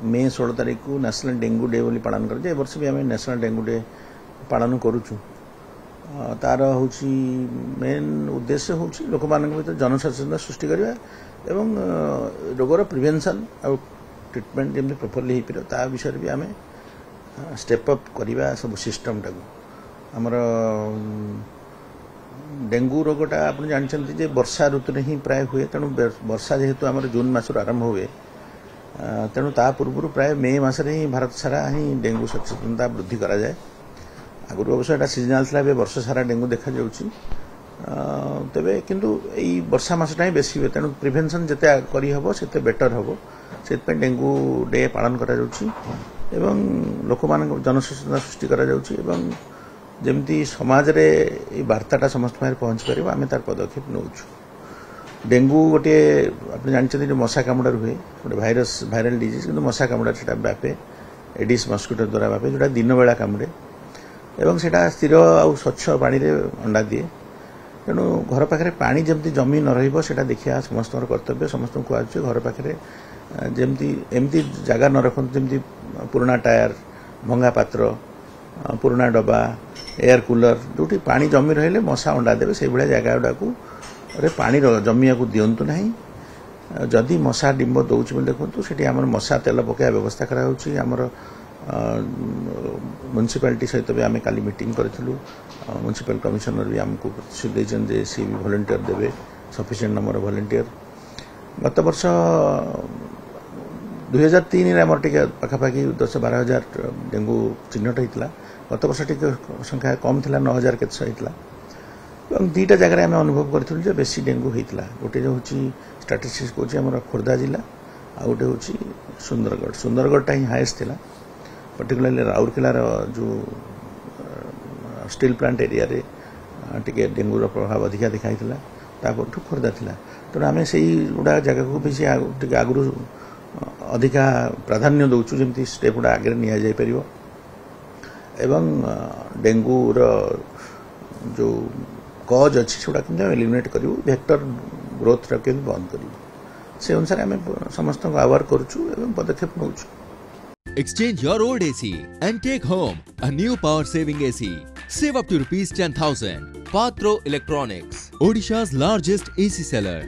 मे 16 तारीख को national dengue day बोली पालन कर वर्ष भी आम नेशनल डेंगू डे पालन करुचु तार हूँ मेन उद्देश्य हूँ लोक मान भर जनसचेतनता सृष्टि करवा एवं रोगर प्रिवेंशन और ट्रिटमेंट जमी प्रॉपर्ली हो पार विषय भी आम स्टेप अप करवा सब सिस्टम टाक आमर डेंगू रोगटा आप जानते वर्षा ऋतु ही प्राय हुए तेणु वर्षा जेहेतु आम जून मासर आरंभ हुए तेणु ता पूर्व प्राय मे मसरे ही भारत सारा ही डेंगू सचेतनता वृद्धि करा जाए आगुरी अवश्य सीजनाल था वर्ष सारा डेंगू देखा जाऊँगी तेरे किंतु यही वर्षा मसटा ही बेसी हुए तेणु प्रिभेन्सन जिते करहब से बेटर हम से डेंगू डे पालन करा एवं लोक मान जनसचेतना सृष्टि करा एवं जमती समाज रे वार्ताटा समस्त पहुँच पार आम तार पदक्षेप नौ डेंगू गोटे आप जानते जो मशा कामुड़ा हुए गोटे भाइराल डिजीज कि मशा कामुड़ा से व्यापे एडिस मस्किटो द्वारा व्यापे जोटा दिन बेला कामुड़े एवं से स्थिर आ स्वच्छ पानी रे अंडा दिए तेणु घर पाखे पानी जमती जमी न रहा देखा समस्त कर्तव्य समस्त कहु घर पाखे जमती एमती जगह न रखु जमती पुराना टायर भंगा पात्र पुराना डब्बा एयर कूलर जो पानी जमी रही मशा अंडा देवे से भाया जगह गुड़ा रे पानी जमिया को दिंतु ना जदि मशा डिंब दौर देखो से आम मशा तेल पकड़ा व्यवस्था करामर म्युनिसिपालिटी सहित भी आम काली मीटिंग करूँ म्युनिसिपल कमिशनर भी आमको प्रतिश्रुति सी भी वॉलंटियर देवे सफिशिएंट नंबर वॉलंटियर गत वर्ष 2003 आमर टे पखापाखि 10-12 हजार डेंगू चिन्हट होता गत वर्ष टी संख्या कम थी 9,000 केत होता दुईटा जगह आम अनुभव करूँ बेसी डेंगू होता गोटे जो हूँ स्टाटिस्टिक्स कौन खोर्धा जिला आ गोटे हूँ सुंदरगढ़ ही हाएस्ट था पर्टिकुलरली राउरकेलार जो स्टील प्लांट एरिया रे टिके डेंगूर प्रभाव अधिका दिखाई खोर्धा था तेणु आम से गुड़ा जगह को भी आगु अधिका प्राधान्य दौचु जमी स्टेप गुड़ा आगे नि पार एवं डेंगूर जो कज अच्छी से गुड़ा एलिमिनेट करूँ वेक्टर ग्रोथ टाक बंद करूँ से अनुसार आम समस्त अवेयर करुँ पदक्षेप नौ Exchange your old AC and take home a new power saving AC. Save up to rupees 10,000. Patro Electronics, Odisha's largest AC seller.